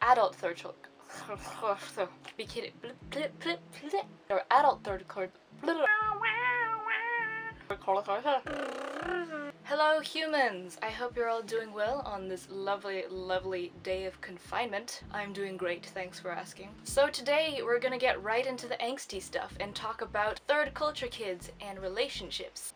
adult third or adult third culture. Hello humans! I hope you're all doing well on this lovely, lovely day of confinement. I'm doing great, thanks for asking. So today we're gonna get right into the angsty stuff and talk about third culture kids and relationships.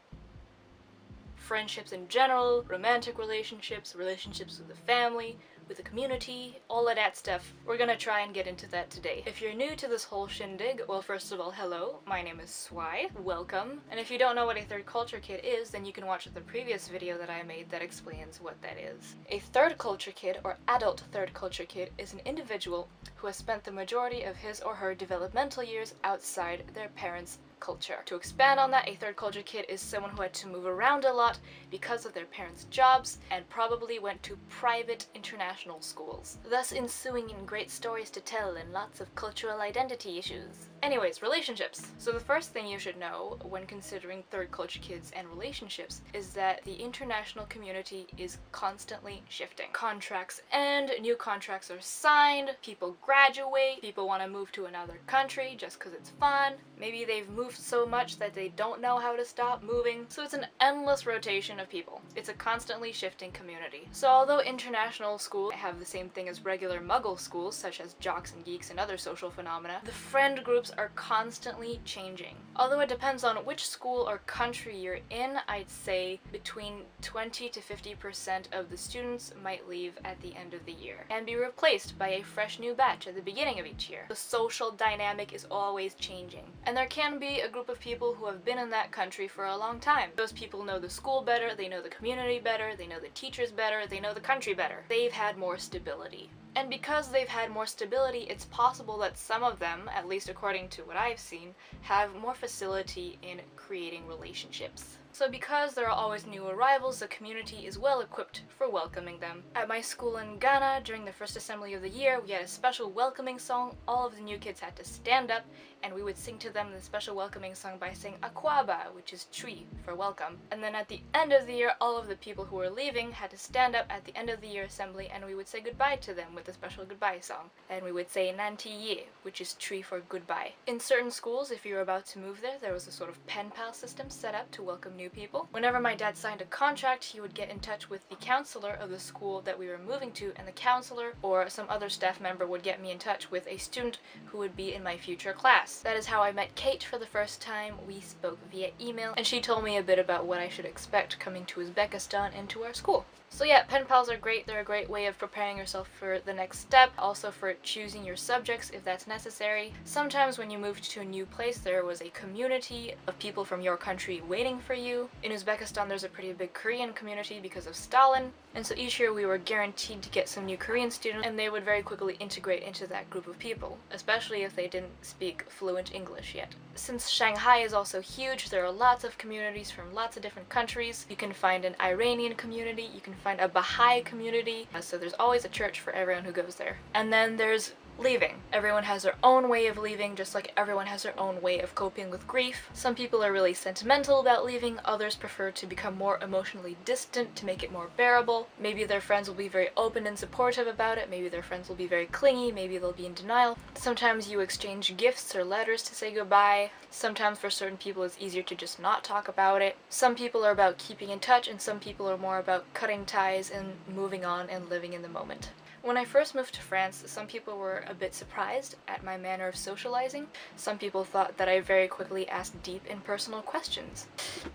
Friendships in general, romantic relationships, relationships with the family, with the community, all of that stuff. We're gonna try and get into that today. If you're new to this whole shindig, well, first of all, hello, my name is Swai, welcome. And if you don't know what a third culture kid is, then you can watch the previous video that I made that explains what that is. A third culture kid, or adult third culture kid, is an individual who has spent the majority of his or her developmental years outside their parents' culture. To expand on that, a third culture kid is someone who had to move around a lot because of their parents' jobs and probably went to private international schools, thus ensuing in great stories to tell and lots of cultural identity issues. Anyways, relationships. So the first thing you should know when considering third culture kids and relationships is that the international community is constantly shifting. Contracts end, new contracts are signed, people graduate, people want to move to another country just because it's fun. Maybe they've moved so much that they don't know how to stop moving. So it's an endless rotation of people. It's a constantly shifting community. So although international schools have the same thing as regular muggle schools, such as jocks and geeks and other social phenomena, the friend groups are constantly changing. Although it depends on which school or country you're in, I'd say between 20 to 50% of the students might leave at the end of the year and be replaced by a fresh new batch at the beginning of each year. The social dynamic is always changing. And there can be a group of people who have been in that country for a long time. Those people know the school better, they know the community better, they know the teachers better, they know the country better. They've had more stability. And because they've had more stability, it's possible that some of them, at least according to what I've seen, have more facility in creating relationships. So because there are always new arrivals, the community is well equipped for welcoming them. At my school in Ghana, during the first assembly of the year, we had a special welcoming song. All of the new kids had to stand up, and we would sing to them the special welcoming song by saying Akwaba, which is tree for welcome. And then at the end of the year, all of the people who were leaving had to stand up at the end of the year assembly, and we would say goodbye to them with a special goodbye song. And we would say Nantiye, which is tree for goodbye. In certain schools, if you were about to move there was a sort of pen pal system set up to welcome new people. Whenever my dad signed a contract, he would get in touch with the counselor of the school that we were moving to, and the counselor or some other staff member would get me in touch with a student who would be in my future class. That is how I met Kate for the first time. We spoke via email, and she told me a bit about what I should expect coming to Uzbekistan and to our school. So yeah, pen pals are great. They're a great way of preparing yourself for the next step, also for choosing your subjects if that's necessary. Sometimes when you moved to a new place, there was a community of people from your country waiting for you. In Uzbekistan, there's a pretty big Korean community because of Stalin, and so each year we were guaranteed to get some new Korean students, and they would very quickly integrate into that group of people, especially if they didn't speak fluent English yet. Since Shanghai is also huge, there are lots of communities from lots of different countries. You can find an Iranian community, you can find a Baha'i community, so there's always a church for everyone who goes there. And then there's leaving. Everyone has their own way of leaving, just like everyone has their own way of coping with grief. Some people are really sentimental about leaving, others prefer to become more emotionally distant to make it more bearable. Maybe their friends will be very open and supportive about it, maybe their friends will be very clingy, maybe they'll be in denial. Sometimes you exchange gifts or letters to say goodbye. Sometimes for certain people it's easier to just not talk about it. Some people are about keeping in touch, and some people are more about cutting ties and moving on and living in the moment. When I first moved to France, some people were a bit surprised at my manner of socializing. Some people thought that I very quickly asked deep and personal questions.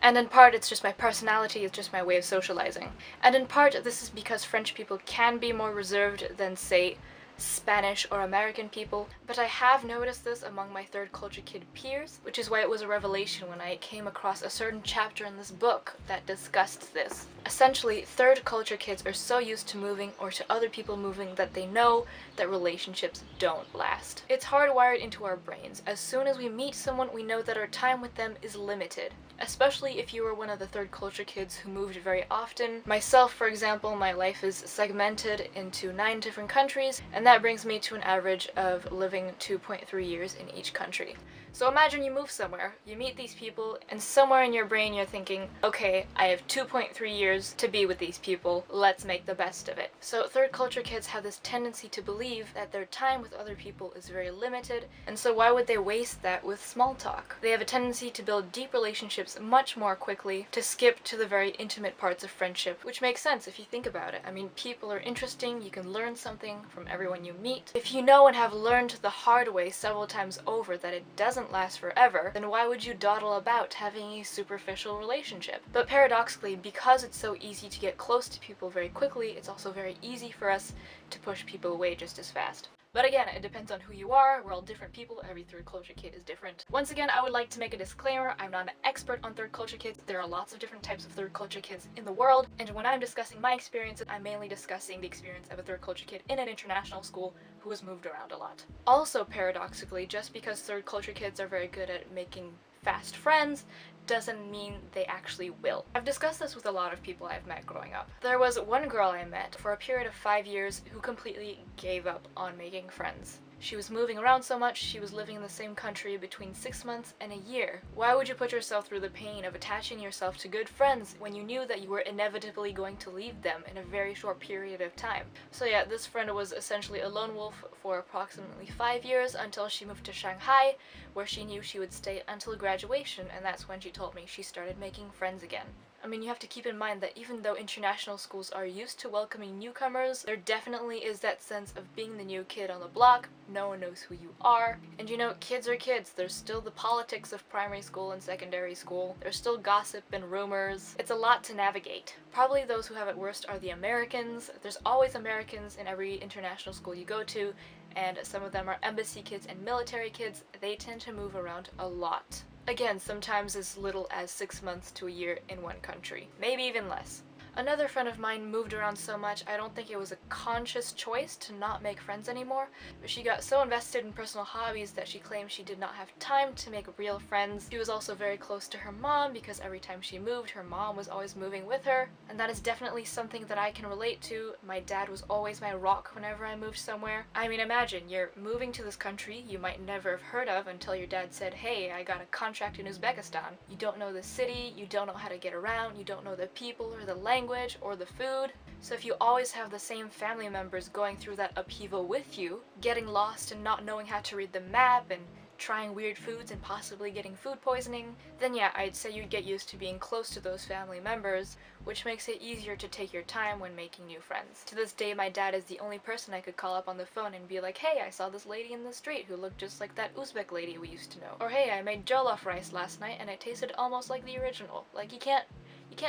And in part, it's just my personality, it's just my way of socializing. And in part, this is because French people can be more reserved than, say, Spanish or American people, but I have noticed this among my third culture kid peers, which is why it was a revelation when I came across a certain chapter in this book that discussed this. Essentially, third culture kids are so used to moving or to other people moving that they know that relationships don't last. It's hardwired into our brains. As soon as we meet someone, we know that our time with them is limited. Especially if you were one of the third culture kids who moved very often. Myself, for example, my life is segmented into 9 different countries, and that brings me to an average of living 2.3 years in each country. So imagine you move somewhere, you meet these people, and somewhere in your brain you're thinking, okay, I have 2.3 years to be with these people, let's make the best of it. So third culture kids have this tendency to believe that their time with other people is very limited, and so why would they waste that with small talk? They have a tendency to build deep relationships much more quickly, to skip to the very intimate parts of friendship, which makes sense if you think about it. I mean, people are interesting, you can learn something from everyone you meet. If you know and have learned the hard way several times over that it doesn't last forever, then why would you dawdle about having a superficial relationship? But paradoxically, because it's so easy to get close to people very quickly, it's also very easy for us to push people away just as fast. But again, it depends on who you are. We're all different people. Every third culture kid is different. Once again, I would like to make a disclaimer. I'm not an expert on third culture kids. There are lots of different types of third culture kids in the world. And when I'm discussing my experiences, I'm mainly discussing the experience of a third culture kid in an international school who has moved around a lot. Also, paradoxically, just because third culture kids are very good at making fast friends doesn't mean they actually will. I've discussed this with a lot of people I've met growing up. There was one girl I met for a period of 5 years who completely gave up on making friends. She was moving around so much, she was living in the same country between 6 months and a year. Why would you put yourself through the pain of attaching yourself to good friends when you knew that you were inevitably going to leave them in a very short period of time? So yeah, this friend was essentially a lone wolf for approximately 5 years until she moved to Shanghai, where she knew she would stay until graduation, and that's when she told me she started making friends again. I mean, you have to keep in mind that even though international schools are used to welcoming newcomers, there definitely is that sense of being the new kid on the block. No one knows who you are. And you know, kids are kids. There's still the politics of primary school and secondary school. There's still gossip and rumors. It's a lot to navigate. Probably those who have it worst are the Americans. There's always Americans in every international school you go to, and some of them are embassy kids and military kids. They tend to move around a lot. Again, sometimes as little as 6 months to a year in one country, maybe even less. Another friend of mine moved around so much, I don't think it was a conscious choice to not make friends anymore, but she got so invested in personal hobbies that she claimed she did not have time to make real friends. She was also very close to her mom because every time she moved, her mom was always moving with her, and that is definitely something that I can relate to. My dad was always my rock whenever I moved somewhere. I mean, imagine, you're moving to this country you might never have heard of until your dad said, hey, I got a contract in Uzbekistan. You don't know the city, you don't know how to get around, you don't know the people or the language or the food. So if you always have the same family members going through that upheaval with you, getting lost and not knowing how to read the map and trying weird foods and possibly getting food poisoning, then yeah, I'd say you'd get used to being close to those family members, which makes it easier to take your time when making new friends. To this day, my dad is the only person I could call up on the phone and be like, hey, I saw this lady in the street who looked just like that Uzbek lady we used to know. Or hey, I made jollof rice last night and it tasted almost like the original. Like, you can't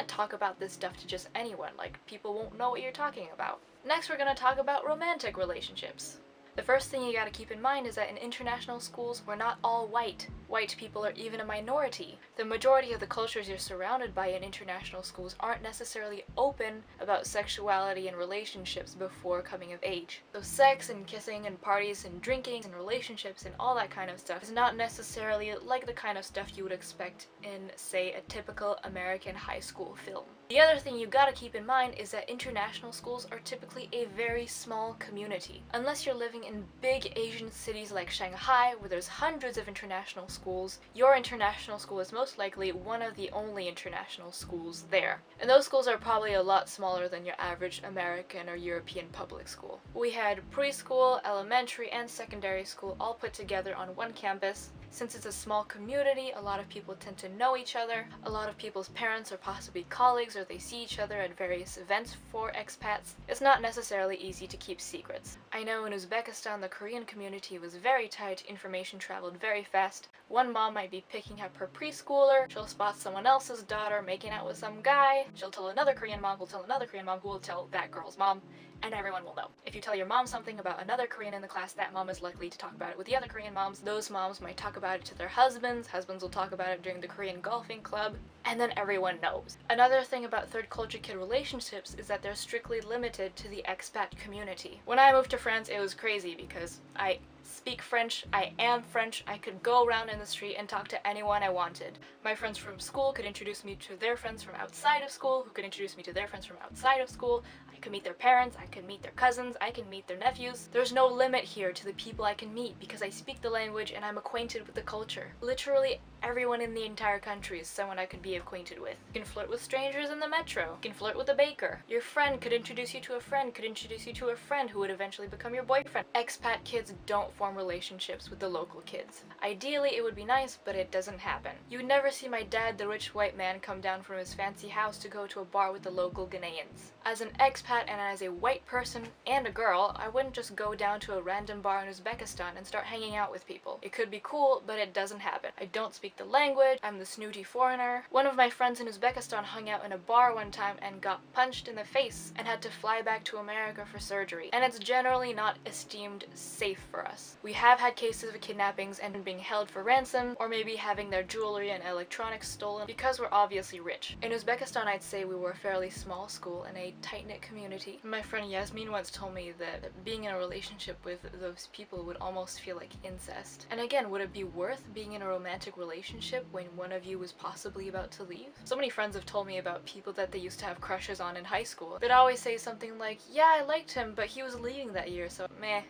talk about this stuff to just anyone, like, people won't know what you're talking about. Next, we're gonna talk about romantic relationships. The first thing you gotta keep in mind is that in international schools, we're not all white. White people are even a minority. The majority of the cultures you're surrounded by in international schools aren't necessarily open about sexuality and relationships before coming of age. So sex and kissing and parties and drinking and relationships and all that kind of stuff is not necessarily like the kind of stuff you would expect in, say, a typical American high school film. The other thing you gotta keep in mind is that international schools are typically a very small community. Unless you're living in big Asian cities like Shanghai, where there's hundreds of international schools, your international school is most likely one of the only international schools there. And those schools are probably a lot smaller than your average American or European public school. We had preschool, elementary, and secondary school all put together on one campus. Since it's a small community, a lot of people tend to know each other. A lot of people's parents are possibly colleagues, or they see each other at various events for expats. It's not necessarily easy to keep secrets. I know in Uzbekistan, the Korean community was very tight, information traveled very fast. One mom might be picking up her preschooler, she'll spot someone else's daughter making out with some guy, she'll tell another Korean mom, who will tell another Korean mom, who will tell that girl's mom, and everyone will know. If you tell your mom something about another Korean in the class, that mom is likely to talk about it with the other Korean moms. Those moms might talk about it to their husbands will talk about it during the Korean golfing club, and then everyone knows. Another thing about third culture kid relationships is that they're strictly limited to the expat community. When I moved to France, it was crazy because I speak French, I am French, I could go around in the street and talk to anyone I wanted. My friends from school could introduce me to their friends from outside of school, who could introduce me to their friends from outside of school. I could meet their parents, I could meet their cousins, I can meet their nephews. There's no limit here to the people I can meet because I speak the language and I'm acquainted with the culture. Literally everyone in the entire country is someone I could be acquainted with. You can flirt with strangers in the metro. You can flirt with a baker. Your friend could introduce you to a friend, could introduce you to a friend who would eventually become your boyfriend. Expat kids don't form relationships with the local kids. Ideally, it would be nice, but it doesn't happen. You would never see my dad, the rich white man, come down from his fancy house to go to a bar with the local Ghanaians. As an expat and as a white person and a girl, I wouldn't just go down to a random bar in Uzbekistan and start hanging out with people. It could be cool, but it doesn't happen. I don't speak the language, I'm the snooty foreigner. One of my friends in Uzbekistan hung out in a bar one time and got punched in the face and had to fly back to America for surgery. And it's generally not esteemed safe for us. We have had cases of kidnappings and being held for ransom, or maybe having their jewelry and electronics stolen because we're obviously rich. In Uzbekistan, I'd say we were a fairly small school and a tight-knit community. My friend Yasmin once told me that being in a relationship with those people would almost feel like incest. And again, would it be worth being in a romantic relationship when one of you was possibly about to leave? So many friends have told me about people that they used to have crushes on in high school. They'd always say something like, yeah, I liked him, but he was leaving that year, so meh.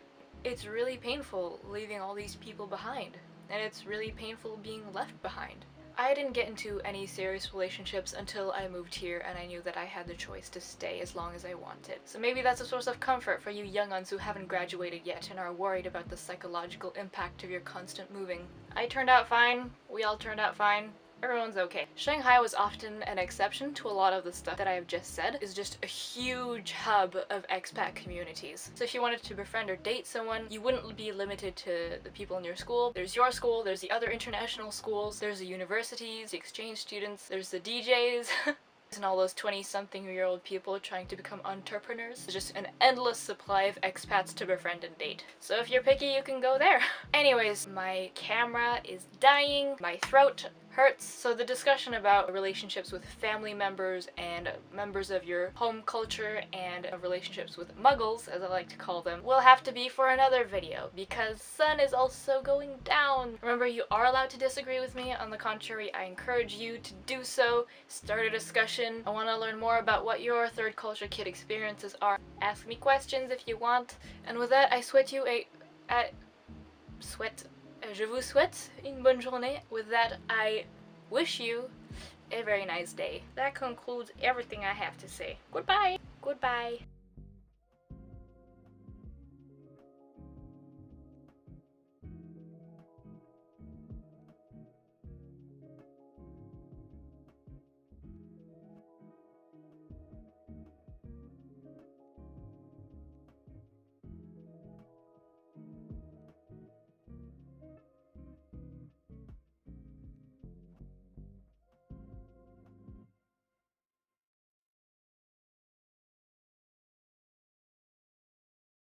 It's really painful leaving all these people behind. And it's really painful being left behind. I didn't get into any serious relationships until I moved here and I knew that I had the choice to stay as long as I wanted. So maybe that's a source of comfort for you young uns who haven't graduated yet and are worried about the psychological impact of your constant moving. I turned out fine. We all turned out fine. Everyone's okay. Shanghai was often an exception to a lot of the stuff that I have just said. It's just a huge hub of expat communities. So if you wanted to befriend or date someone, you wouldn't be limited to the people in your school. There's your school, there's the other international schools, there's the universities, the exchange students, there's the DJs. And all those 20-something-year-old people trying to become entrepreneurs. There's just an endless supply of expats to befriend and date. So if you're picky, you can go there. Anyways, my camera is dying, my throat hurts, so the discussion about relationships with family members and members of your home culture and relationships with muggles, as I like to call them, will have to be for another video because sun is also going down. Remember, you are allowed to disagree with me. On the contrary, I encourage you to do so. Start a discussion. I want to learn more about what your third culture kid experiences are. Ask me questions if you want. And with that, I sweat you Je vous souhaite une bonne journée. With that, I wish you a very nice day. That concludes everything I have to say. Goodbye. Goodbye.